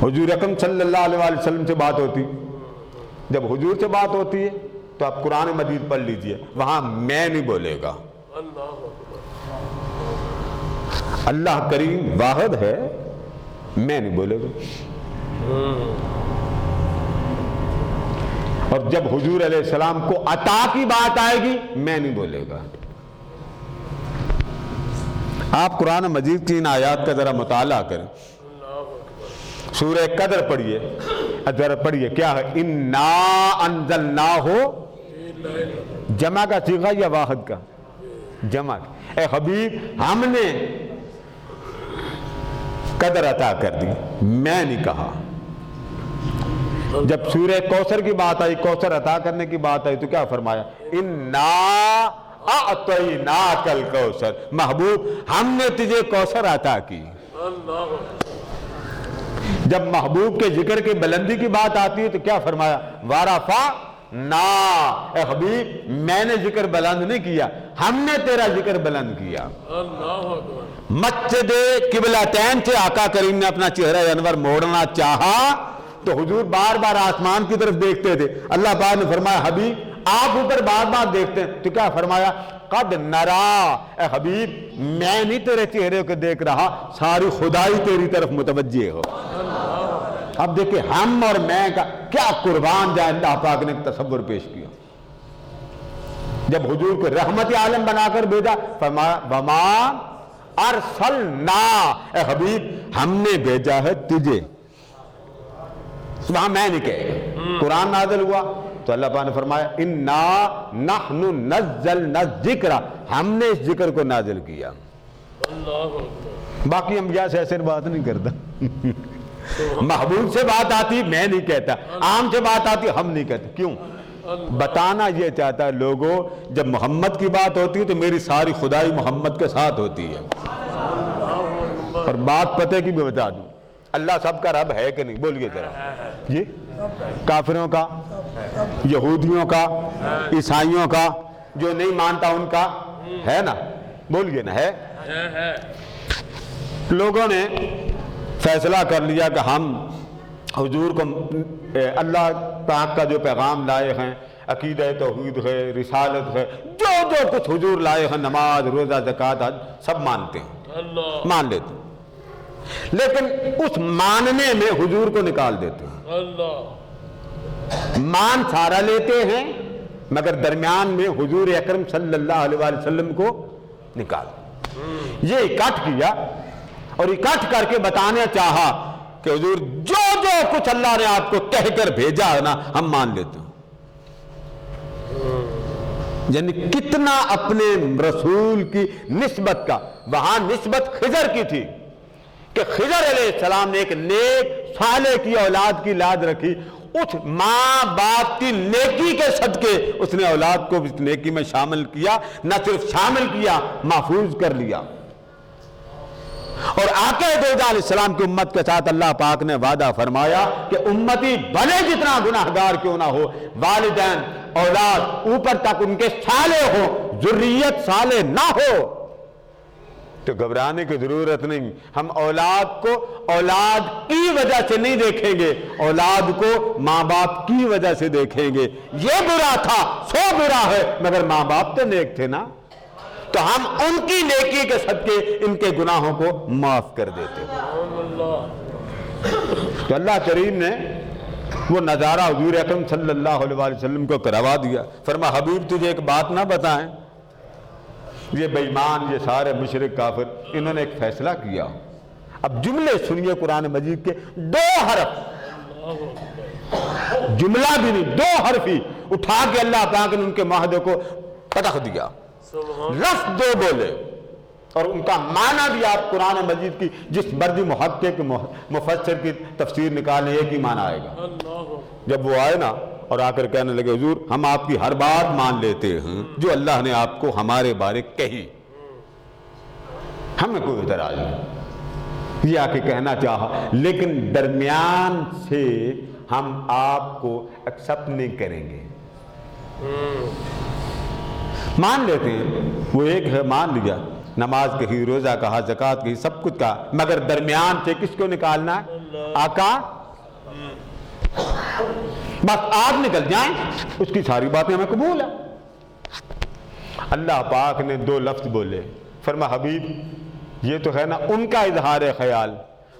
حضور اکرم صلی اللہ علیہ وسلم سے بات ہوتی، جب حضور سے بات ہوتی ہے تو آپ قرآن مجید پڑھ لیجئے، وہاں میں نہیں بولے گا۔ اللہ کریم واحد ہے، میں نہیں بولے گا۔ اور جب حضور علیہ السلام کو عطا کی بات آئے گی میں نہیں بولے گا۔ آپ قرآن مجید کی ان آیات کا ذرا مطالعہ کریں، سورہ قدر پڑھیے، ذرا پڑھیے کیا ہے، انا انزلناہ، جمع کا صیغہ یا واحد کا؟ جمع۔ اے حبیب ہم نے قدر عطا کر دی، میں نہیں کہا۔ جب سورہ کوثر کی بات آئی، کوثر عطا کرنے کی بات آئی تو کیا فرمایا؟ انا اعطیناک الکوثر، محبوب ہم نے تجھے کوثر عطا کی۔ جب محبوب کے ذکر کی بلندی کی بات آتی ہے تو کیا فرمایا؟ ورفعنا، اے حبیب میں نے ذکر بلند نہیں کیا، ہم نے تیرا ذکر بلند کیا۔ مسجد قبلتین سے آقا کریم نے اپنا چہرہ انور موڑنا چاہا تو حضور بار بار آسمان کی طرف دیکھتے تھے۔ اللہ پاک نے فرمایا حبیب آپ اوپر بار بار دیکھتے ہیں، تو کیا فرمایا؟ قد نرا، اے حبیب میں نہیں تیرے چہرے کو دیکھ رہا، ساری خدائی تیری طرف متوجہ ہو۔ اب دیکھیں ہم اور میں کا کیا قربان جائے اللہ پاک نے تصور پیش کیا۔ جب حضور کو رحمت عالم بنا کر بھیجا فرمایا وما ارسلنا، اے حبیب ہم نے بھیجا ہے تجھے، وہاں میں نہیں کہے۔ قرآن نازل ہوا تو اللہ پاک نے فرمایا انا نحن نزلنا الذکر، ہم نے اس ذکر کو نازل کیا۔ باقی انبیاء سے ایسے بات نہیں کرتا۔ محبوب سے بات آتی میں نہیں کہتا، عام سے بات آتی ہم نہیں کہتے۔ کیوں؟ بتانا یہ چاہتا ہے لوگوں جب محمد کی بات ہوتی ہے تو میری ساری خدائی محمد کے ساتھ ہوتی ہے۔ اور بات پتہ کی بھی بتا دوں، اللہ سب کا رب ہے کہ نہیں؟ بولیے ذرا جی، کافروں کا، یہودیوں کا، عیسائیوں کا، جو نہیں مانتا ان کا ہے نا؟ بولیے نا، ہے۔ لوگوں نے فیصلہ کر لیا کہ ہم حضور کو اللہ پاک کا جو پیغام لائے ہیں، عقیدہ توحید ہے، رسالت ہے، جو کچھ حضور لائے ہیں، نماز روزہ زکوٰۃ حج، سب مانتے ہیں، مان لیتے ہیں، لیکن اس ماننے میں حضور کو نکال دیتے ہیں۔ مان سارا لیتے ہیں مگر درمیان میں حضور اکرم صلی اللہ علیہ وسلم کو نکال۔ یہ اکٹھ کیا اور اکٹھ کر کے بتانا چاہا کہ حضور جو کچھ اللہ نے آپ کو کہہ کر بھیجا ہے نا ہم مان لیتے ہیں۔ یعنی کتنا اپنے رسول کی نسبت کا، وہاں نسبت خضر کی تھی کہ خضر علیہ السلام نے ایک نیک صالح کی اولاد کی لاج رکھی، اس ماں باپ کی نیکی کے صدقے اس نے اولاد کو اس نیکی میں شامل کیا، نہ صرف شامل کیا محفوظ کر لیا۔ اور آقا دو علیہ السلام کی امت کے ساتھ اللہ پاک نے وعدہ فرمایا کہ امتی بھلے جتنا گناہگار کیوں نہ ہو، والدین اولاد اوپر تک ان کے صالح ہو، ذریت صالح نہ ہو تو گھبرانے کی ضرورت نہیں۔ ہم اولاد کو اولاد کی وجہ سے نہیں دیکھیں گے، اولاد کو ماں باپ کی وجہ سے دیکھیں گے۔ یہ برا تھا، سو برا ہے، مگر ماں باپ تو نیک تھے نا، تو ہم ان کی نیکی کے صدقے ان کے گناہوں کو معاف کر دیتے ہیں۔ تو اللہ کریم نے وہ نظارہ حضور اکرم صلی اللہ علیہ وسلم کو کروا دیا۔ فرما حبیب تجھے ایک بات نہ بتائیں، یہ بے ایمان، یہ سارے مشرک کافر، انہوں نے ایک فیصلہ کیا۔ اب جملے سنیے قرآن مجید کے، 2 حرف، جملہ بھی نہیں، 2 حرف ہی اٹھا کے اللہ پاک نے ان کے معاہدے کو پتخ دیا، لفظ 2 بولے، اور ان کا معنی بھی آپ قرآن مجید کی جس مرضی محقق مفسر کی تفسیر نکالیں ایک ہی معنی آئے گا۔ جب وہ آئے نا اور آ کر کہنے لگے حضور ہم آپ کی ہر بات مان لیتے ہیں جو اللہ نے آپ کو ہمارے بارے کہی، ہمیں کوئی اعتراض نہیں، یہ آ کے کہنا چاہا، لیکن درمیان سے ہم آپ کو ایکسپٹ نہیں کریں گے۔ مان لیتے ہیں، وہ ایک ہے مان لیا، نماز کہی، روزہ کہا، زکوٰۃ کہی، سب کچھ کہا، مگر درمیان سے کس کو نکالنا ہے؟ آقا بس آپ نکل جائیں، اس کی ساری باتیں ہمیں قبول ہے۔ اللہ پاک نے 2 لفظ بولے، فرمایا حبیب یہ تو ہے نا ان کا اظہار خیال،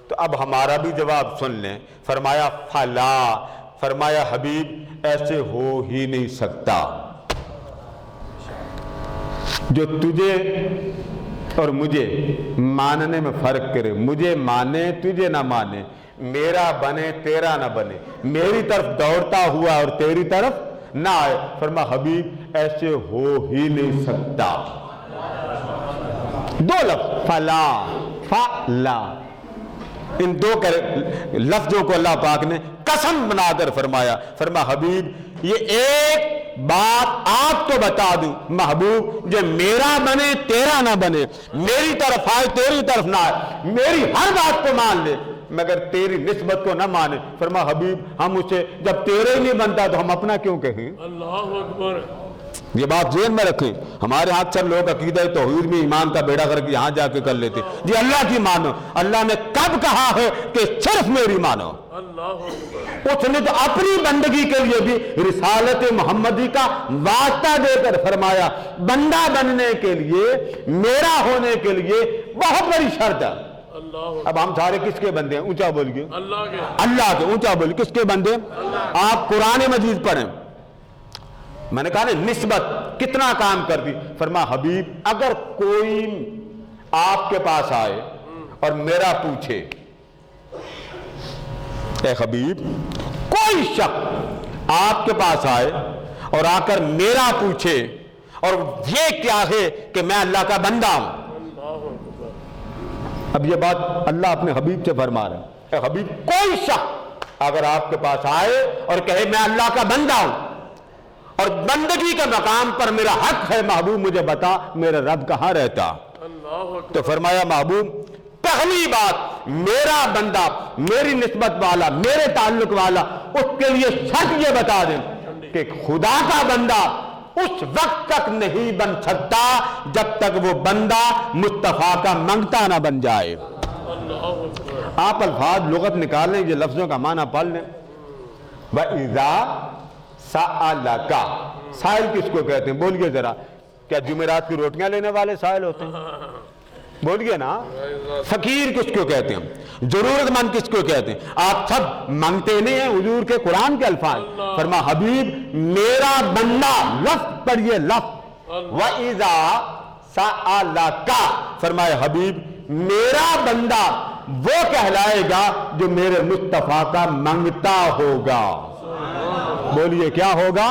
تو اب ہمارا بھی جواب سن لیں۔ فرمایا فلا، فرمایا حبیب ایسے ہو ہی نہیں سکتا، جو تجھے اور مجھے ماننے میں فرق کرے، مجھے مانے تجھے نہ مانے، میرا بنے تیرا نہ بنے، میری طرف دوڑتا ہوا اور تیری طرف نہ آئے۔ فرمایا حبیب ایسے ہو ہی نہیں سکتا۔ 2 لفظ فلا فلا، ان 2 لفظوں کو اللہ پاک نے قسم بنا کر فرمایا۔ فرمایا حبیب یہ ایک بات آپ کو بتا دوں محبوب، جو میرا بنے تیرا نہ بنے، میری طرف آئے تیری طرف نہ آئے، میری ہر بات کو مان لے مگر تیری نسبت کو نہ مانے۔ فرمایا حبیب ہم اسے جب تیرے ہی نہیں بنتا تو ہم اپنا کیوں کہیں؟ اللہ اکبر۔ یہ بات ذہن میں رکھیں، ہمارے ہاں اکثر لوگ عقیدہ توحید میں ایمان کا بیڑا کر کے یہاں جا کے کر لیتے، جی اللہ کی مانو، اللہ نے کب کہا ہے کہ صرف میری مانو؟ اس نے تو اپنی بندگی کے لیے بھی رسالت محمدی کا واسطہ دے کر فرمایا بندہ بننے کے لیے، میرا ہونے کے لیے بہت بڑی شرط ہے۔ اب ہم سارے کس کے بندے ہیں؟ اونچا بولیے اللہ کے، اونچا بولیے کس کے بندے؟ آپ قرآن مجید پڑھیں۔ میں نے کہا نا نسبت کتنا کام کرتی۔ فرمایا حبیب اگر کوئی آپ کے پاس آئے اور میرا پوچھے، اے حبیب کوئی شخص آپ کے پاس آئے اور آ کر میرا پوچھے اور یہ کیا ہے کہ میں اللہ کا بندہ ہوں۔ اب یہ بات اللہ اپنے حبیب سے فرما رہے ہیں، اے حبیب کوئی شخص اگر آپ کے پاس آئے اور کہے میں اللہ کا بندہ ہوں اور بندگی کے مقام پر میرا حق ہے، محبوب مجھے بتا میرا رب کہاں رہتا؟ تو فرمایا محبوب پہلی بات میرا بندہ، میری نسبت والا، میرے تعلق والا، اس کے لیے شرط یہ بتا دیں کہ خدا کا بندہ اس وقت تک نہیں بن سکتا جب تک وہ بندہ مصطفیٰ کا منگتا نہ بن جائے۔ آپ الفاظ لغت نکال لیں، یہ لفظوں کا معنی پڑھ لیں۔ وَإِذَا سَأَلَكَ، سائل کس کو کہتے ہیں؟ بولیے ذرا، کیا جمعرات کی روٹیاں لینے والے سائل ہوتے ہیں؟ بولیے نا۔ فقیر کس کو کہتے ہیں؟ ضرورت مند کس کو کہتے ہیں؟ آپ سب مانگتے نہیں ہیں حضور کے قرآن کے الفاظ۔ فرمایا حبیب میرا بندہ، لفظ پڑھیے لفظ، وَإِذَا سَأَلَكَ، فرمایا حبیب میرا بندہ وہ کہلائے گا جو میرے مصطفیٰ کا منگتا ہوگا۔ بولیے کیا ہوگا؟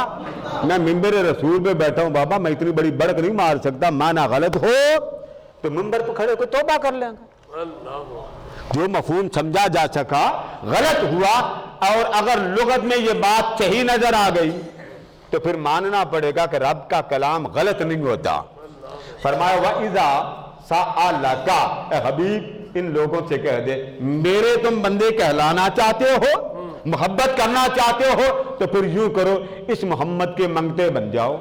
میں ممبر رسول پہ بیٹھا ہوں بابا، میں اتنی بڑی بڑک نہیں مار سکتا، مانا غلط ہو تو ممبر پہ کھڑے کو توبہ کر لیں گے۔ جو مفہوم سمجھا جا سکا غلط ہوا، اور اگر لغت میں یہ بات صحیح نظر آ گئی تو پھر ماننا پڑے گا کہ رب کا کلام غلط نہیں ہوتا۔ فرمایا وَإِذَا سَأَلَكَ، اے حبیب ان لوگوں سے کہہ دے میرے تم بندے کہلانا چاہتے ہو، محبت کرنا چاہتے ہو تو پھر یوں کرو اس محمد کے منگتے بن جاؤ۔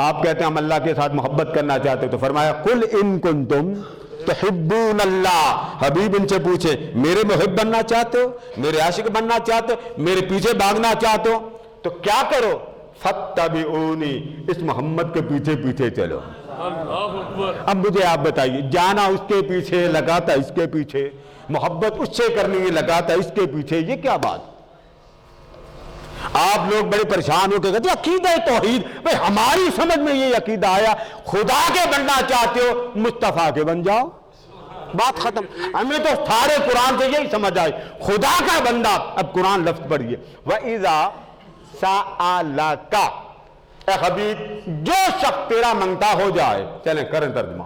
آپ کہتے ہیں ہم اللہ کے ساتھ محبت کرنا چاہتے تو فرمایا قُلْ إِن كُنْتُمْ تُحِبُّونَ اللَّهَ، حبیب ان سے پوچھے میرے محب بننا چاہتے ہو، میرے عاشق بننا چاہتے ہو، میرے پیچھے بھاگنا چاہتے ہو تو کیا کرو؟ فَاتَّبِعُونِي، اس محمد کے پیچھے پیچھے چلو۔ اب مجھے آپ بتائیے، جانا اس کے پیچھے، لگاتا اس کے پیچھے، محبت اس سے کرنی ہے لگاتا اس کے پیچھے، یہ کیا بات؟ آپ لوگ بڑے پریشان ہو کے کہتے ہیں عقیدہ توحید، بھئی ہماری سمجھ میں یہ عقیدہ آیا خدا کے بننا چاہتے ہو مصطفیٰ کے بن جاؤ، بات ختم۔ ہمیں تو سارے قرآن سے یہی سمجھ آئی خدا کا بندہ۔ اب قرآن لفظ پڑھیے وَإِذَا سَأَلَكَ، اے حبیب جو شخص تیرا منگتا ہو جائے، چلیں کریں ترجمہ۔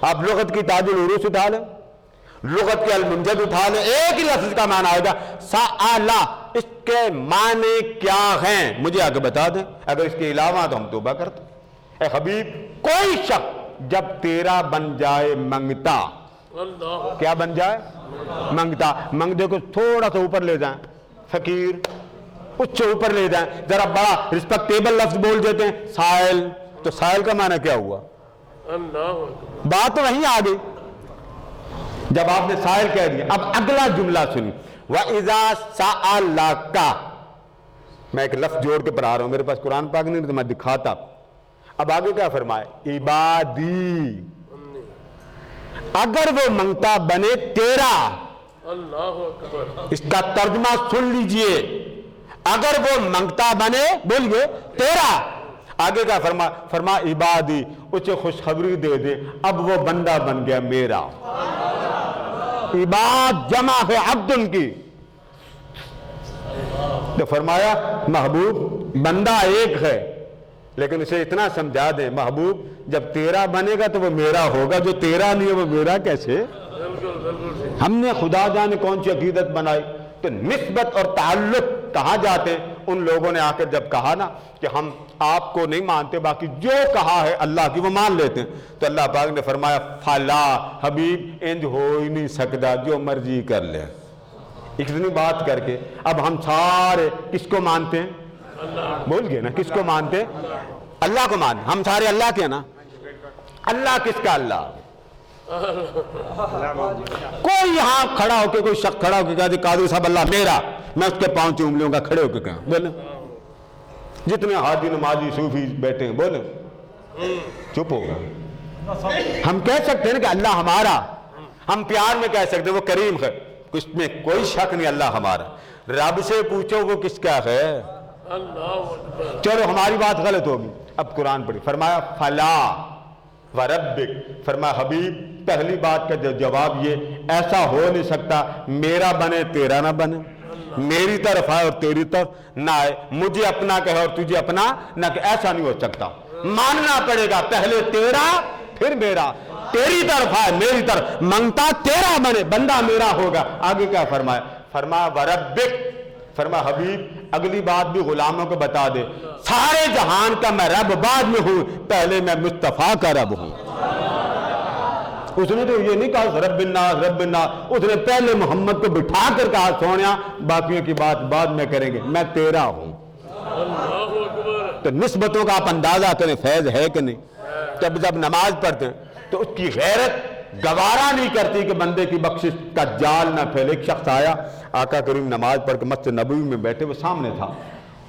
آپ لغت کی تاج العروج اٹھا لیں، لغت کے المنجد اٹھا لیں، ایک ہی لفظ کا معنی آئے گا سَأَلَ، اس کے معنی کیا ہیں مجھے آگے بتا دیں، اگر اس کے علاوہ تو ہم توبہ کرتے۔ اے حبیب کوئی شخص جب تیرا بن جائے منگتا، کیا بن جائے؟ منگتا، منگتے کو تھوڑا سا اوپر لے جائیں، فقیر اس سے اوپر لے جائیں، ذرا بڑا رسپیکٹیبل لفظ بول دیتے ہیں سائل، تو سائل کا معنی کیا ہوا؟ بات تو وہیں آ گئی۔ جب آپ نے سائل کہہ دیا، اب اگلا جملہ سنی، وَإِذَا سَأَلَكَ، میں ایک لفظ جوڑ کے پڑھا رہا ہوں، میرے پاس قرآن پاک نہیں تو میں دکھاتا۔ اب آگے کیا فرمائے؟ عبادی، اگر وہ منگتا بنے تیرا، اللہ اکبر، اس کا ترجمہ سن لیجئے، اگر وہ منگتا بنے، بولیے تیرا، آگے کیا فرما عبادی، اسے خوشخبری دے دے اب وہ بندہ بن گیا میرا۔ عباد جمع ہے عبد کی، تو فرمایا محبوب بندہ ایک ہے، لیکن اسے اتنا سمجھا دیں محبوب جب تیرا بنے گا تو وہ میرا ہوگا، جو تیرا نہیں ہے وہ میرا کیسے؟ ہم نے خدا جانے کون سی عقیدت بنائی۔ تو نسبت اور تعلق کہاں جاتے ہیں؟ ان لوگوں نے آ کر جب کہا نا کہ ہم آپ کو نہیں مانتے، باقی جو کہا ہے اللہ کی وہ مان لیتے ہیں، تو اللہ پاک نے فرمایا فلا حبیب انج ہو ہی نہیں سکتا، جو مرضی کر لے۔ اتنی بات کر کے اب ہم سارے کس کو مانتے ہیں؟ بول گئے نا، کس کو مانتے ہیں؟ اللہ کو مانتے، ہم سارے اللہ کے نا۔ اللہ کس کا؟ اللہ۔ کوئی یہاں کھڑا ہو کے، کوئی شخص کھڑا ہو کے کہا قادری صاحب اللہ میرا، میں اس کے پاؤں چوم لوں گا، کھڑے ہو کے کہاں بولے؟ جتنے حاجی نمازی صوفی بیٹھے ہیں بولے چپ ہوگا۔ ہم کہہ سکتے ہیں کہ اللہ ہمارا، ہم پیار میں کہہ سکتے ہیں وہ کریم ہے، اس میں کوئی شک نہیں، اللہ ہمارا۔ رب سے پوچھو وہ کس کا ہے؟ اللہ اکبر۔ چلو ہماری بات غلط ہوگی، اب قرآن پڑھی، فرمایا فلا وربک، فرمایا حبیب پہلی بات کا جواب یہ ایسا ہو نہیں سکتا میرا بنے تیرا نہ بنے، میری طرف آئے اور تیری طرف نہ آئے، مجھے اپنا کہے اور تجھے اپنا نہ کہ، ایسا نہیں ہو سکتا۔ ماننا پڑے گا پہلے تیرا پھر میرا، تیری طرف آئے میری طرف، منگتا تیرا بنے بندہ میرا ہوگا۔ آگے کیا فرمایا؟ فرمایا وربک، فرمایا حبیب اگلی بات بھی غلاموں کو بتا دے، سارے جہان کا میں رب بعد میں ہوں، پہلے میں مصطفیٰ کا رب ہوں۔ اس نے تو یہ نہیں کہا رب الناس رب الناس، اس نے پہلے محمد کو بٹھا کر کہا سونیا باقیوں کی بات بعد میں کریں گے، میں تیرا ہوں۔ اللہ اکبر۔ تو نسبتوں کا آپ اندازہ کریں فیض ہے کہ نہیں؟ جب نماز پڑھتے ہیں تو اس کی غیرت گوارا نہیں کرتی کہ بندے کی بخشش کا جال نہ پھیلے۔ ایک شخص آیا، آقا کریم نماز پڑھ کے مسجد نبوی میں بیٹھے، وہ سامنے تھا،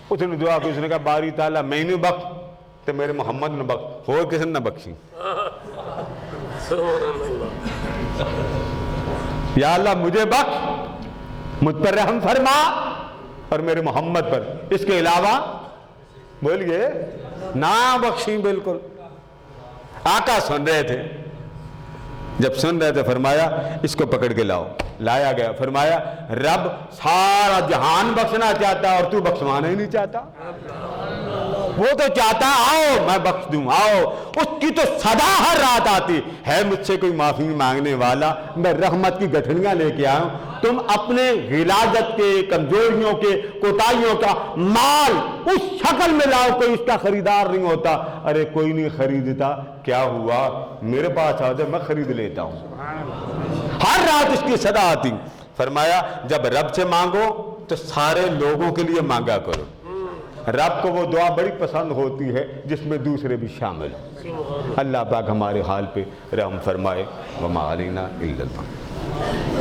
اس نے دعا کی، اس نے کہا باری تعالیٰ میں نے بخش تو میرے محمد نے بخش، اور کسی نے بخشی۔ یا اللہ مجھے بخش، مجھ پر رحم فرما اور میرے محمد پر، اس کے علاوہ بولیے نہ بخشیں۔ بالکل آقا سن رہے تھے، جب سن رہے تھے فرمایا اس کو پکڑ کے لاؤ، لایا گیا، فرمایا رب سارا جہان بخشنا چاہتا اور تو بخشوانا ہی نہیں چاہتا، وہ تو چاہتا آؤ میں بخش دوں، آؤ۔ اس کی تو صدا ہر رات آتی ہے مجھ سے کوئی معافی مانگنے والا، میں رحمت کی گٹھڑیاں لے کے آیا ہوں، تم اپنے غلاظت کے، کمزوریوں کے، کوتاہیوں کا مال اس شکل میں لاؤ، کوئی اس کا خریدار نہیں ہوتا۔ ارے کوئی نہیں خریدتا، کیا ہوا میرے پاس آ جائے میں خرید لیتا ہوں۔ ہر رات اس کی صدا آتی۔ فرمایا جب رب سے مانگو تو سارے لوگوں کے لیے مانگا کرو، رب کو وہ دعا بڑی پسند ہوتی ہے جس میں دوسرے بھی شامل ہوں۔ اللہ پاک ہمارے حال پہ رحم فرمائے، وما علینا الا البلاغ۔